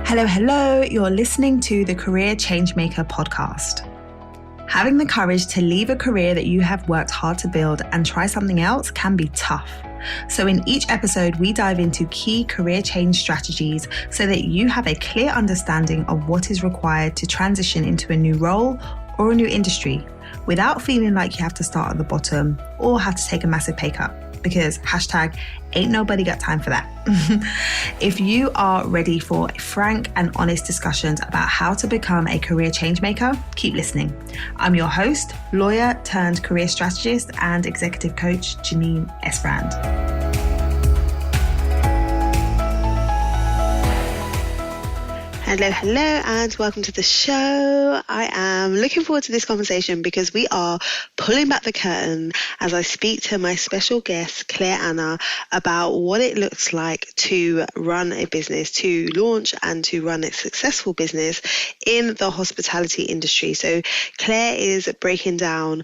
Hello. You're listening to the Career Changemaker podcast. Having the courage to leave a career that you have worked hard to build and try something else can be tough. So in each episode, we dive into key career change strategies so that you have a clear understanding of what is required to transition into a new role or a new industry without feeling like you have to start at the bottom or have to take a massive pay cut. Because #ain't nobody got time for that. If you are ready for frank and honest discussions about how to become a career change maker, keep listening. I'm your host, lawyer turned career strategist and executive coach, Janine Esbrand. Hello, and welcome to the show. I am looking forward to this conversation because we are pulling back the curtain as I speak to my special guest, Clare Anna, about what it looks like to run a business, to launch and to run a successful business in the hospitality industry. So Clare is breaking down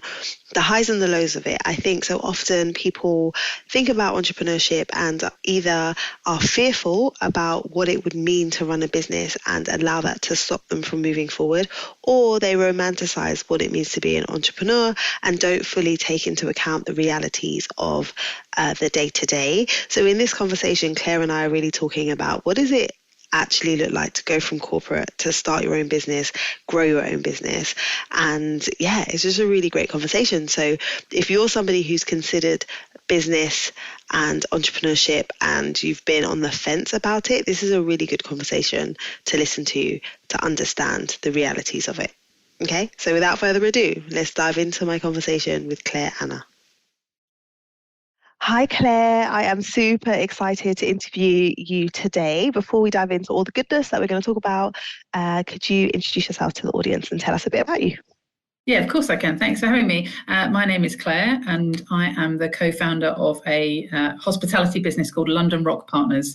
the highs and the lows of it. I think so often people think about entrepreneurship and either are fearful about what it would mean to run a business and allow that to stop them from moving forward, or they romanticize what it means to be an entrepreneur and don't fully take into account the realities of the day-to-day. So in this conversation, Claire and I are really talking about what does it actually look like to go from corporate to start your own business, grow your own business. And yeah, it's just a really great conversation. So if you're somebody who's considered business and entrepreneurship and you've been on the fence about it, this is a really good conversation to listen to understand the realities of it. Okay, so without further ado, let's dive into my conversation with Clare Anna. Hi, Claire. I am super excited to interview you today. Before we dive into all the goodness that we're going to talk about, could you introduce yourself to the audience and tell us a bit about you? Yeah, of course I can. Thanks for having me. My name is Claire and I am the co-founder of a hospitality business called London Rock Partners.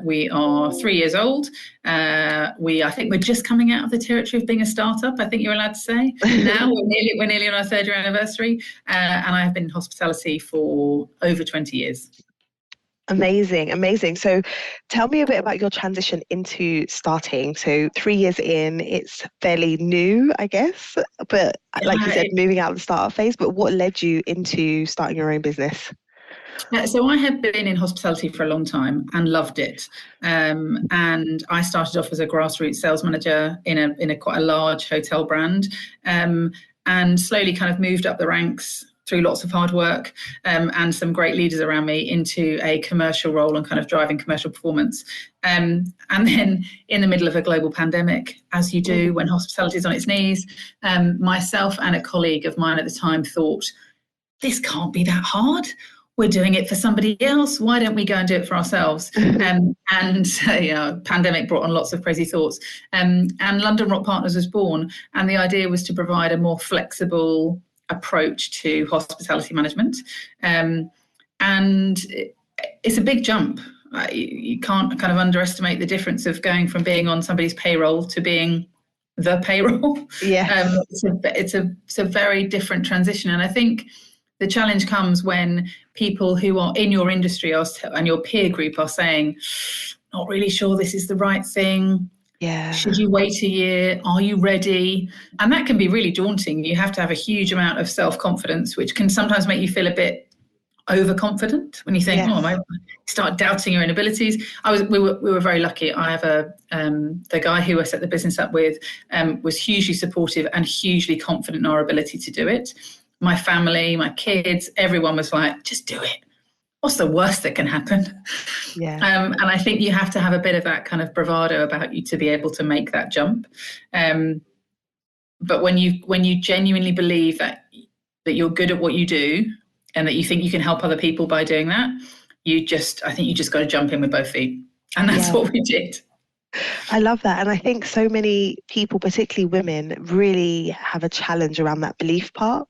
We are 3 years old. I think we're just coming out of the territory of being a startup, I think you're allowed to say. Now we're nearly on our 3rd year anniversary, and I have been in hospitality for over 20 years. Amazing. So tell me a bit about your transition into starting. So 3 years in, it's fairly new, I guess, but like you said, moving out of the startup phase, but what led you into starting your own business? So I have been in hospitality for a long time and loved it. And I started off as a grassroots sales manager in a quite a large hotel brand, and slowly kind of moved up the ranks through lots of hard work and some great leaders around me into a commercial role and kind of driving commercial performance. And then in the middle of a global pandemic, as you do when hospitality is on its knees, myself and a colleague of mine at the time thought, this can't be that hard. We're doing it for somebody else. Why don't we go and do it for ourselves? Pandemic brought on lots of crazy thoughts. And London Rock Partners was born. And the idea was to provide a more flexible approach to hospitality management. And it's a big jump. You can't kind of underestimate the difference of going from being on somebody's payroll to being the payroll. Yeah. It's a very different transition. And I think the challenge comes when people who are in your industry and your peer group are saying, not really sure this is the right thing. Yeah. Should you wait a year? Are you ready? And that can be really daunting. You have to have a huge amount of self-confidence, which can sometimes make you feel a bit overconfident when you think, start doubting your own abilities. We were very lucky. I have the guy who I set the business up with was hugely supportive and hugely confident in our ability to do it. My family, my kids, everyone was like, just do it. What's the worst that can happen? Yeah. And I think you have to have a bit of that kind of bravado about you to be able to make that jump. But when you genuinely believe that you're good at what you do and that you think you can help other people by doing that, I think you just got to jump in with both feet. And that's what we did. I love that. And I think so many people, particularly women, really have a challenge around that belief part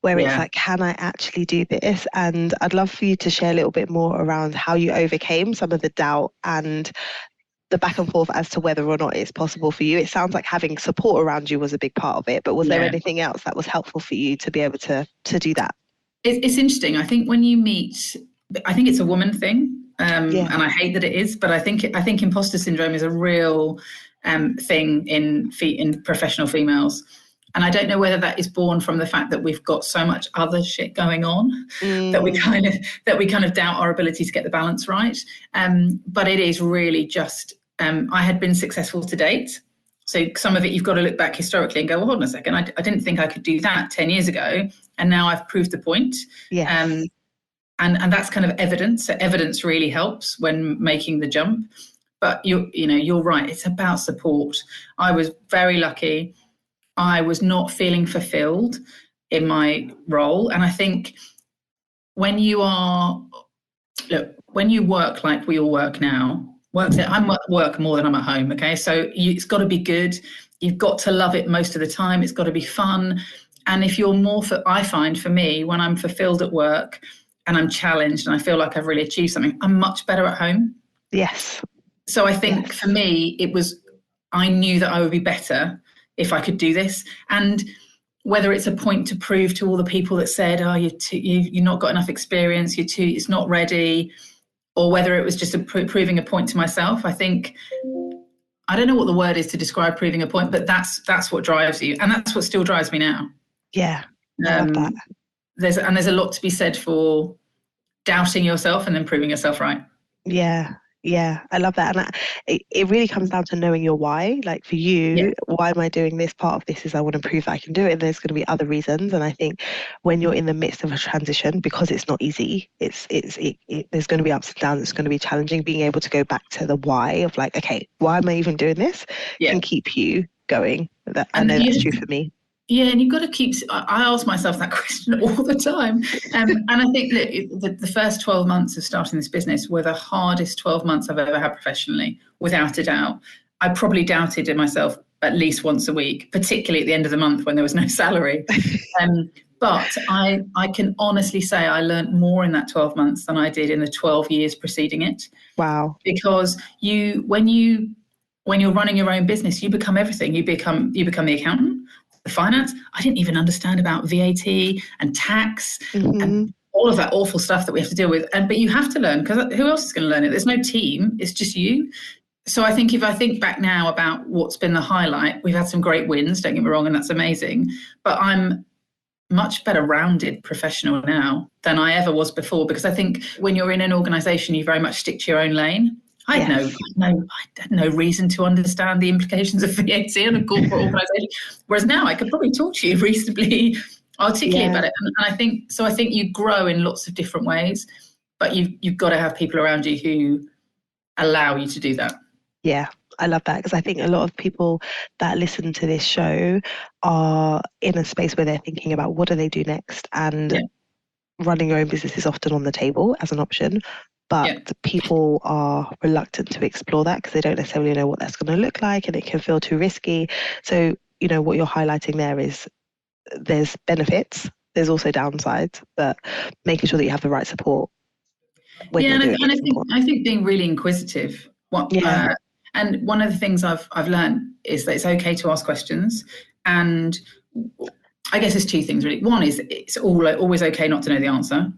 where it's like, can I actually do this? And I'd love for you to share a little bit more around how you overcame some of the doubt and the back and forth as to whether or not it's possible for you. It sounds like having support around you was a big part of it, but was there anything else that was helpful for you to be able to do that? It's interesting. I think when you meet, I think it's a woman thing. Yeah. And I hate that it is, but I think imposter syndrome is a real thing in professional females. And I don't know whether that is born from the fact that we've got so much other shit going on that we kind of doubt our ability to get the balance right. But it is really just I had been successful to date. So some of it you've got to look back historically and go, well, hold on a second, I didn't think I could do that 10 years ago, and now I've proved the point. Yes. And that's kind of evidence. So evidence really helps when making the jump. But you're right. It's about support. I was very lucky. I was not feeling fulfilled in my role. And I think when you work like we all work now, I'm at work more than I'm at home. Okay. So it's got to be good. You've got to love it most of the time. It's got to be fun. And if you're I find for me, when I'm fulfilled at work and I'm challenged and I feel like I've really achieved something, I'm much better at home. Yes. So I think for me, I knew that I would be better if I could do this. And whether it's a point to prove to all the people that said, oh, you've not got enough experience, it's not ready, or whether it was just proving a point to myself, I think, I don't know what the word is to describe proving a point, but that's what drives you. And that's what still drives me now. Yeah, I love that. There's a lot to be said for doubting yourself and then proving yourself right. Yeah, I love that. And it really comes down to knowing your why. Like for you, why am I doing this? Part of this is I want to prove that I can do it. And there's going to be other reasons. And I think when you're in the midst of a transition, because it's not easy, there's going to be ups and downs. It's going to be challenging. Being able to go back to the why of like, okay, why am I even doing this? Can keep you going. I know that's true for me. Yeah, and you've got to keep. I ask myself that question all the time, and I think that the first 12 months of starting this business were the hardest 12 months I've ever had professionally, without a doubt. I probably doubted in myself at least once a week, particularly at the end of the month when there was no salary. But I can honestly say I learned more in that 12 months than I did in the 12 years preceding it. Wow! Because when you're running your own business, you become everything. You become the accountant, the finance. I didn't even understand about VAT and tax and all of that awful stuff that we have to deal with. But you have to learn, because who else is going to learn it? There's no team. It's just you. So I think if I think back now about what's been the highlight, we've had some great wins, don't get me wrong, and that's amazing. But I'm much better rounded professional now than I ever was before, because I think when you're in an organisation, you very much stick to your own lane. I had no reason to understand the implications of VAT on a corporate organisation. Whereas now I could probably talk to you reasonably articulate about it. And I think you grow in lots of different ways, but you've got to have people around you who allow you to do that. Yeah, I love that, because I think a lot of people that listen to this show are in a space where they're thinking about what do they do next, and running your own business is often on the table as an option. But people are reluctant to explore that because they don't necessarily know what that's going to look like, and it can feel too risky. So, what you're highlighting there is there's benefits, there's also downsides, but making sure that you have the right support. I think being really inquisitive. And one of the things I've learned is that it's okay to ask questions. And I guess there's two things really. One is it's always okay not to know the answer.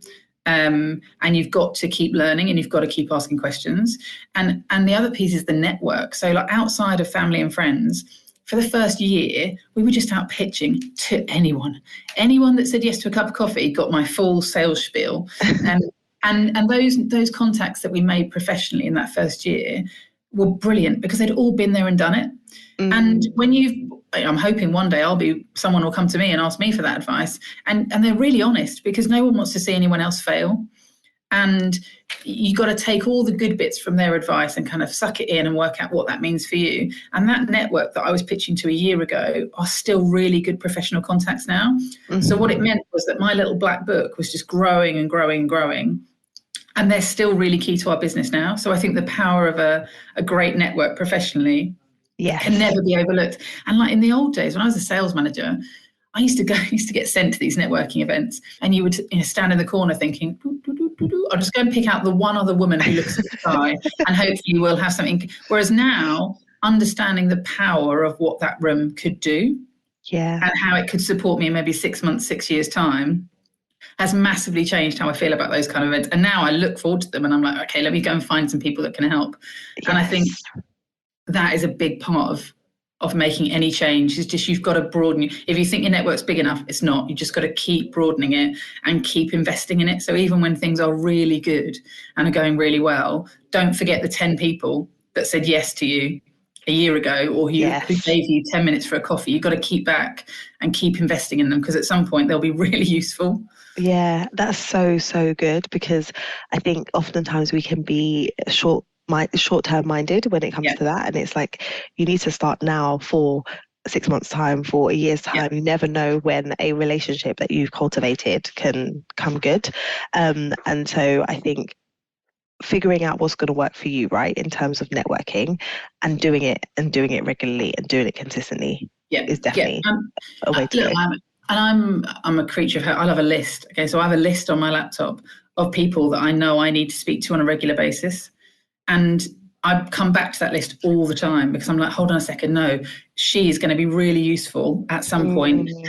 And you've got to keep learning, and you've got to keep asking questions. And the other piece is the network. So like outside of family and friends, for the first year, we were just out pitching to anyone. Anyone that said yes to a cup of coffee got my full sales spiel. And those contacts that we made professionally in that first year were brilliant because they'd all been there and done it. And I'm hoping one day someone will come to me and ask me for that advice. And they're really honest, because no one wants to see anyone else fail. And you got to take all the good bits from their advice and kind of suck it in and work out what that means for you. And that network that I was pitching to a year ago are still really good professional contacts now. So what it meant was that my little black book was just growing and growing and growing. And they're still really key to our business now. So I think the power of a great network professionally can never be overlooked. And like in the old days, when I was a sales manager, I used to get sent to these networking events, and you would stand in the corner thinking, I'll just go and pick out the one other woman who looks at the sky, and hopefully we'll have something. Whereas now, understanding the power of what that room could do, and how it could support me in maybe 6 months, 6 years' time, has massively changed how I feel about those kind of events. And now I look forward to them and I'm like, okay, let me go and find some people that can help. And I think Yes. that is a big part of making any change. Is just you've got to broaden. If you think your network's big enough, it's not. You just got to keep broadening it and keep investing in it. So even when things are really good and are going really well, don't forget the 10 people that said yes to you a year ago, or who Yes. gave you 10 minutes for a coffee. You've got to keep back and keep investing in them, because at some point they'll be really useful. Yeah, that's so good, because I think oftentimes we can be short-term minded when it comes Yeah, to that. And it's like you need to start now for 6 months' time, for a year's yeah, time. You never know when a relationship that you've cultivated can come good. And so I think figuring out what's going to work for you, right, in terms of networking, and doing it regularly and doing it consistently yeah, is yeah. definitely a way to Look, go. I'm a creature of habit. I love a list. Okay, so I have a list on my laptop of people that I know I need to speak to on a regular basis, and I come back to that list all the time, because I'm like, hold on a second, no, she is going to be really useful at some point. Mm,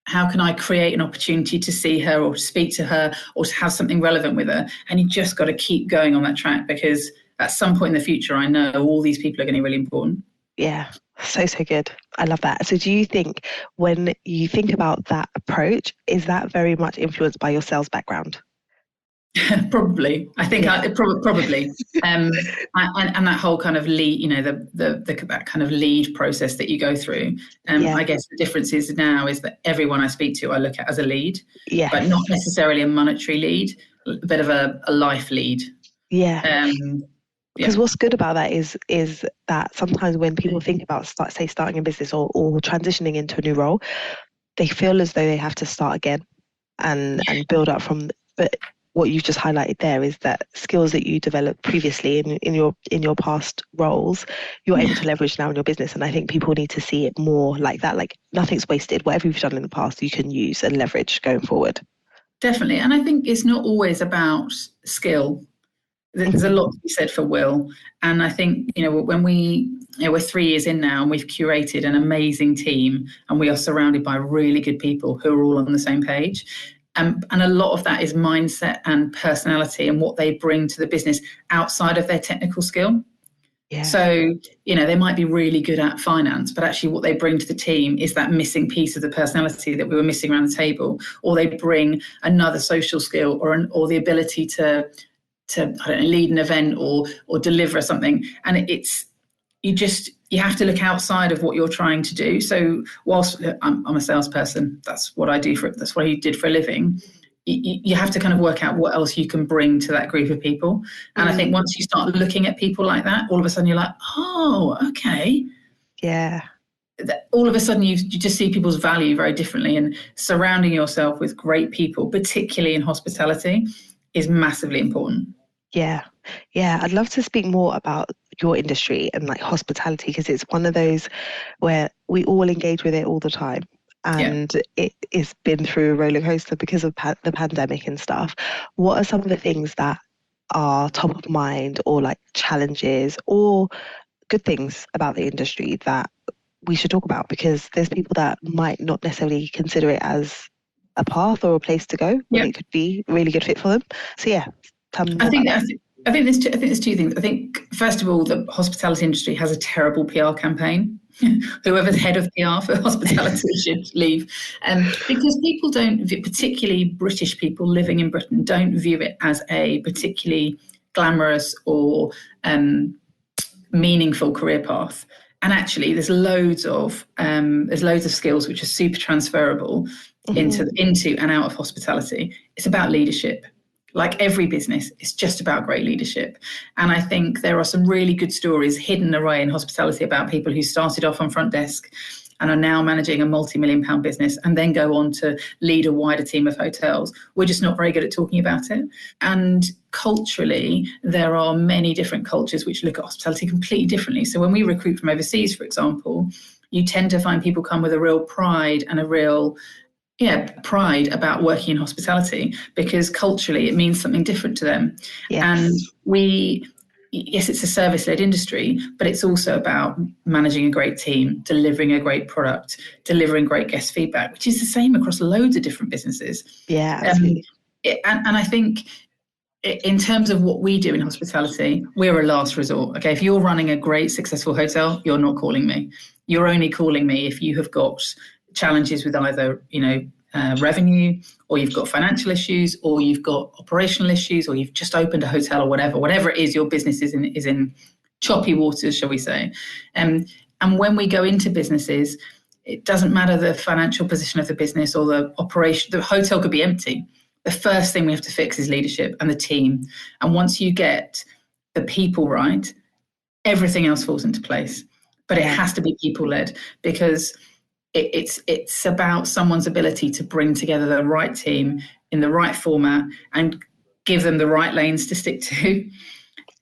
How can I create an opportunity to see her or speak to her or to have something relevant with her? And you just got to keep going on that track, because at some point in the future, I know all these people are going to be really important. yeah, so good. I love that. So do you think, when you think about that approach, is that very much influenced by your sales background? Probably, I think Yeah. probably, and that whole kind of lead, the that kind of lead process that you go through. Yeah. I guess the difference is now is that everyone I speak to, I look at as a lead, but not Yes. necessarily a monetary lead, a bit of a life lead. Yeah. Um, Because yeah, what's good about that is that sometimes when people think about starting a business, or transitioning into a new role, they feel as though they have to start again and build up from. But what you've just highlighted there is that skills that you developed previously in your past roles, you're able yeah. to leverage now in your business. And I think people need to see it more like that. Like, nothing's wasted. Whatever you've done in the past, you can use and leverage going forward. Definitely. And I think it's not always about skill. There's a Mhm. lot to be said for will. And I think, when we're 3 years in now and we've curated an amazing team and we are surrounded by really good people who are all on the same page. And a lot of that is mindset and personality and what they bring to the business outside of their technical skill. Yeah. So, they might be really good at finance, but actually what they bring to the team is that missing piece of the personality that we were missing around the table, or they bring another social skill, or the ability to I don't know, lead an event or deliver something. And you have to look outside of what you're trying to do. So whilst I'm a salesperson, that's what I do that's what I did for a living. You have to kind of work out what else you can bring to that group of people. And I think Mm, once you start looking at people like that, all of a sudden you're like, oh, okay. yeah. All of a sudden you just see people's value very differently, and surrounding yourself with great people, particularly in hospitality, is massively important. Yeah. Yeah. I'd love to speak more about your industry and like hospitality, because it's one of those where we all engage with it all the time. Yeah. And it's been through a roller coaster because of the pandemic and stuff. What are some of the things that are top of mind, or like challenges or good things about the industry that we should talk about? Because there's people that might not necessarily consider it as a path or a place to go when Yeah. it could be a really good fit for them. So yeah, tell me I more about think that. I think there's two things. I think first of all, the hospitality industry has a terrible PR campaign. Whoever's head of PR for hospitality should leave, because people don't, particularly British people living in Britain, don't view it as a particularly glamorous or meaningful career path. And actually, there's loads of skills which are super transferable Hmm. into and out of hospitality. It's about leadership. Like every business, it's just about great leadership. And I think there are some really good stories hidden away in hospitality about people who started off on front desk and are now managing a multi-million-pound business and then go on to lead a wider team of hotels. We're just not very good at talking about it. And culturally, there are many different cultures which look at hospitality completely differently. So when we recruit from overseas, for example, you tend to find people come with a real pride and a real pride about working in hospitality, because culturally it means something different to them. And Yes. we yes, it's a service-led industry, but it's also about managing a great team, delivering a great product, delivering great guest feedback, which is the same across loads of different businesses. Yeah, absolutely. And I think in terms of what we do in hospitality, we're a last resort. Okay, if you're running a great, successful hotel, you're not calling me. You're only calling me if you have got challenges with either, revenue, or you've got financial issues, or you've got operational issues, or you've just opened a hotel, or whatever it is your business is in choppy waters, shall we say. And when we go into businesses, it doesn't matter the financial position of the business or the operation. The hotel could be empty. The first thing we have to fix is leadership and the team. And once you get the people right, everything else falls into place. But it has to be people-led, because it's about someone's ability to bring together the right team in the right format and give them the right lanes to stick to.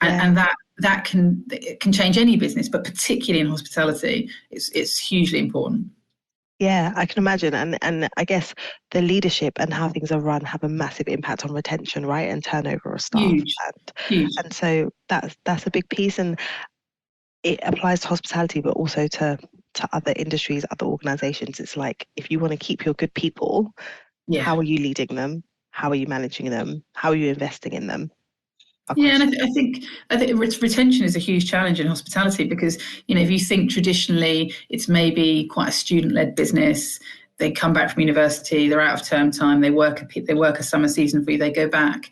And that can change any business, but particularly in hospitality, it's hugely important. Yeah, I can imagine. And I guess the leadership and how things are run have a massive impact on retention, right? And turnover of staff. Huge. And so that's a big piece. And it applies to hospitality, but also to other industries, other organizations. It's like, if you want to keep your good people, how are you leading them? How are you managing them? How are you investing in them? Yeah, and I think retention is a huge challenge in hospitality, because, if you think traditionally it's maybe quite a student-led business. They come back from university, they're out of term time, they work a summer season for you, they go back.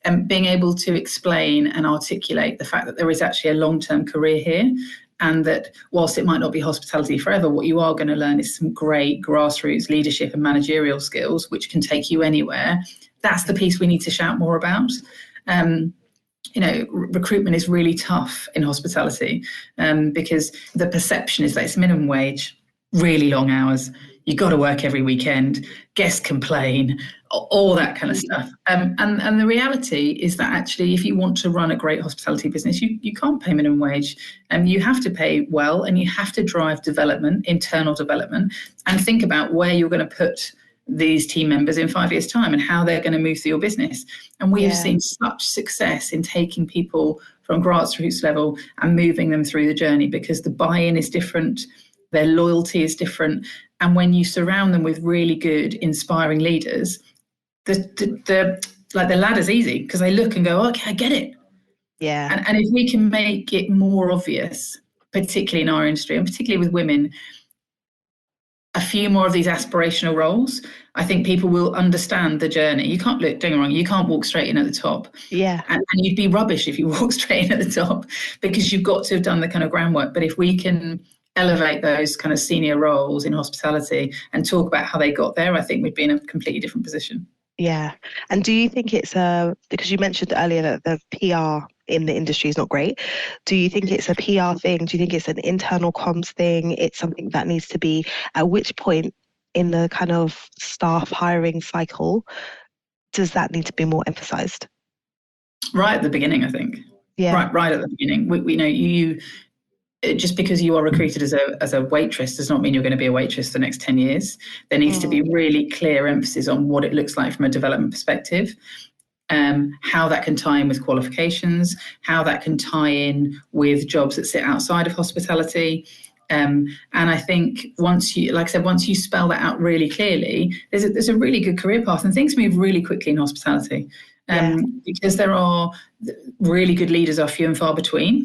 And being able to explain and articulate the fact that there is actually a long-term career here, and that whilst it might not be hospitality forever, what you are going to learn is some great grassroots leadership and managerial skills, which can take you anywhere. That's the piece we need to shout more about. Recruitment is really tough in hospitality, because the perception is that it's minimum wage, really long hours, you've got to work every weekend, guests complain, all that kind of stuff. And the reality is that actually, if you want to run a great hospitality business, you can't pay minimum wage, and you have to pay well, and you have to drive development, internal development, and think about where you're going to put these team members in 5 years' time and how they're going to move through your business. And we have seen such success in taking people from grassroots level and moving them through the journey, because the buy-in is different, their loyalty is different. And when you surround them with really good, inspiring leaders, the ladder's easy, because they look and go, okay, I get it. Yeah. And if we can make it more obvious, particularly in our industry, and particularly with women, a few more of these aspirational roles, I think people will understand the journey. You can't don't get me wrong, you can't walk straight in at the top. Yeah. And you'd be rubbish if you walk straight in at the top, because you've got to have done the kind of groundwork. But if we can elevate those kind of senior roles in hospitality and talk about how they got there, I think we'd be in a completely different position. Yeah. And do you think it's because you mentioned earlier that the PR in the industry is not great. Do you think it's a PR thing? Do you think it's an internal comms thing? It's something that needs to be, at which point in the kind of staff hiring cycle does that need to be more emphasized? Right at the beginning, I think. Yeah. Right at the beginning. We know you just because you are recruited as a waitress does not mean you're going to be a waitress for the next 10 years. There needs to be really clear emphasis on what it looks like from a development perspective, how that can tie in with qualifications, how that can tie in with jobs that sit outside of hospitality. And I think once you spell that out really clearly, there's a really good career path, and things move really quickly in hospitality, because there are really good leaders are few and far between.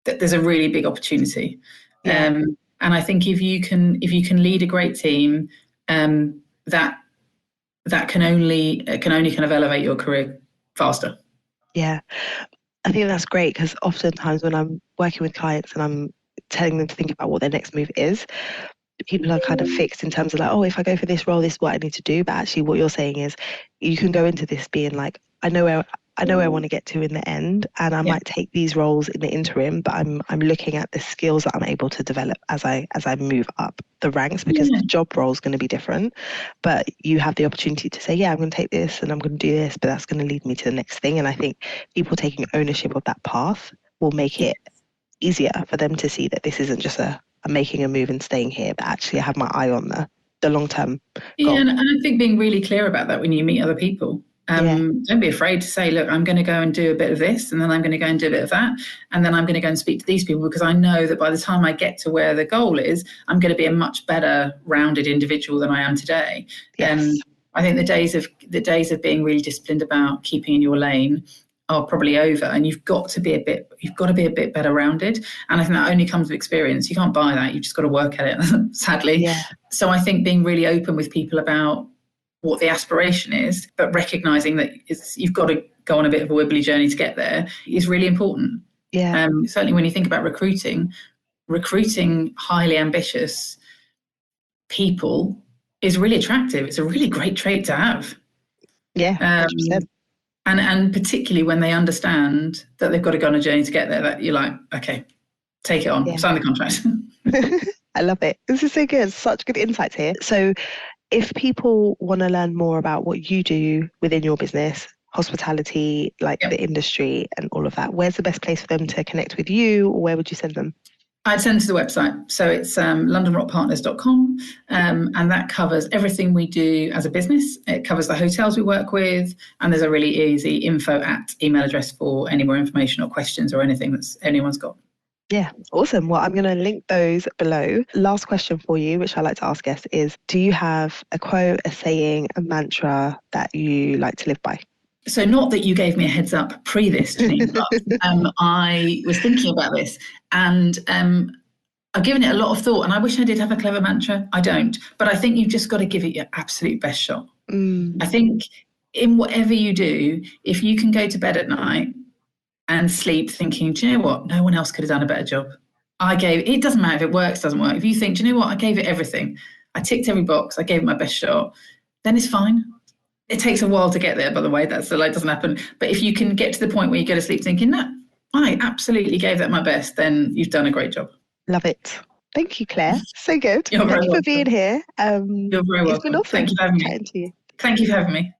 That there's a really big opportunity, and I think if you can lead a great team, that can only kind of elevate your career faster. Yeah, I think that's great, because oftentimes when I'm working with clients and I'm telling them to think about what their next move is, people are kind of fixed in terms of like, oh, if I go for this role, this is what I need to do. But actually what you're saying is you can go into this being like, I know where I want to get to in the end, and I might take these roles in the interim, but I'm looking at the skills that I'm able to develop as I move up the ranks, because the job role is going to be different. But you have the opportunity to say, yeah, I'm going to take this and I'm going to do this, but that's going to lead me to the next thing. And I think people taking ownership of that path will make it easier for them to see that this isn't just I'm making a move and staying here, but actually I have my eye on the long term goal. And I think being really clear about that when you meet other people. Don't be afraid to say, look, I'm going to go and do a bit of this, and then I'm going to go and do a bit of that, and then I'm going to go and speak to these people, because I know that by the time I get to where the goal is, I'm going to be a much better rounded individual than I am today. Yes. I think the days of being really disciplined about keeping in your lane are probably over, and you've got to be a bit better rounded. And I think that only comes with experience. You can't buy that. You've just got to work at it, sadly. Yeah. So I think being really open with people about what the aspiration is, but recognizing that you've got to go on a bit of a wibbly journey to get there is really important. Yeah. Certainly when you think about recruiting highly ambitious people is really attractive. It's a really great trait to have. Yeah, 100%. And particularly when they understand that they've got to go on a journey to get there, that you're like, okay, take it on, sign the contract. I love it. This is so good. Such good insights here. So if people want to learn more about what you do within your business, hospitality, like the industry and all of that, where's the best place for them to connect with you, or where would you send them? I'd send to the website. So it's londonrockpartners.com, and that covers everything we do as a business. It covers the hotels we work with, and there's a really easy info @ email address for any more information or questions or anything that's anyone's got. Yeah, awesome. Well, I'm going to link those below. Last question for you, which I like to ask guests, is do you have a quote, a saying, a mantra that you like to live by? So not that you gave me a heads up pre this, Janine, but I was thinking about this, and I've given it a lot of thought, and I wish I did have a clever mantra. I don't, but I think you've just got to give it your absolute best shot. I think in whatever you do, if you can go to bed at night and sleep thinking, do you know what? No one else could have done a better job. It doesn't matter if it works, doesn't work. If you think, do you know what? I gave it everything. I ticked every box. I gave it my best shot. Then it's fine. It takes a while to get there, by the way. That doesn't happen. But if you can get to the point where you go to sleep thinking, no, I absolutely gave that my best, then you've done a great job. Love it. Thank you, Claire. So good. Thank you for being here. You're very welcome. It's been awesome. Thank you for having me. Thank you for having me.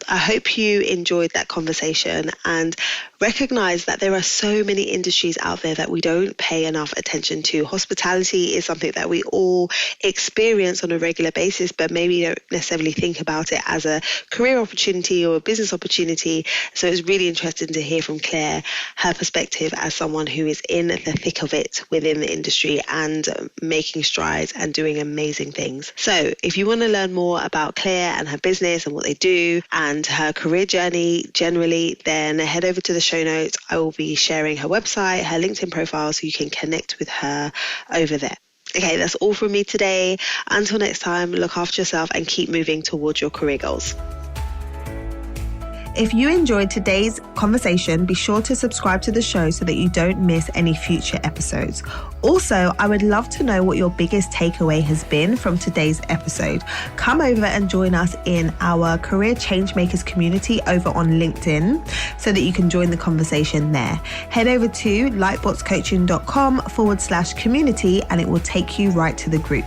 I hope you enjoyed that conversation and recognize that there are so many industries out there that we don't pay enough attention to. Hospitality is something that we all experience on a regular basis, but maybe don't necessarily think about it as a career opportunity or a business opportunity. So it's really interesting to hear from Claire, her perspective as someone who is in the thick of it within the industry and making strides and doing amazing things. So if you want to learn more about Claire and her business and what they do and her career journey generally, then head over to the show notes. I will be sharing her website, her LinkedIn profile, so you can connect with her over there. Okay, that's all from me today. Until next time, look after yourself and keep moving towards your career goals. If you enjoyed today's conversation, be sure to subscribe to the show so that you don't miss any future episodes. Also, I would love to know what your biggest takeaway has been from today's episode. Come over and join us in our Career Changemakers community over on LinkedIn so that you can join the conversation there. Head over to lightbotscoaching.com/community and it will take you right to the group.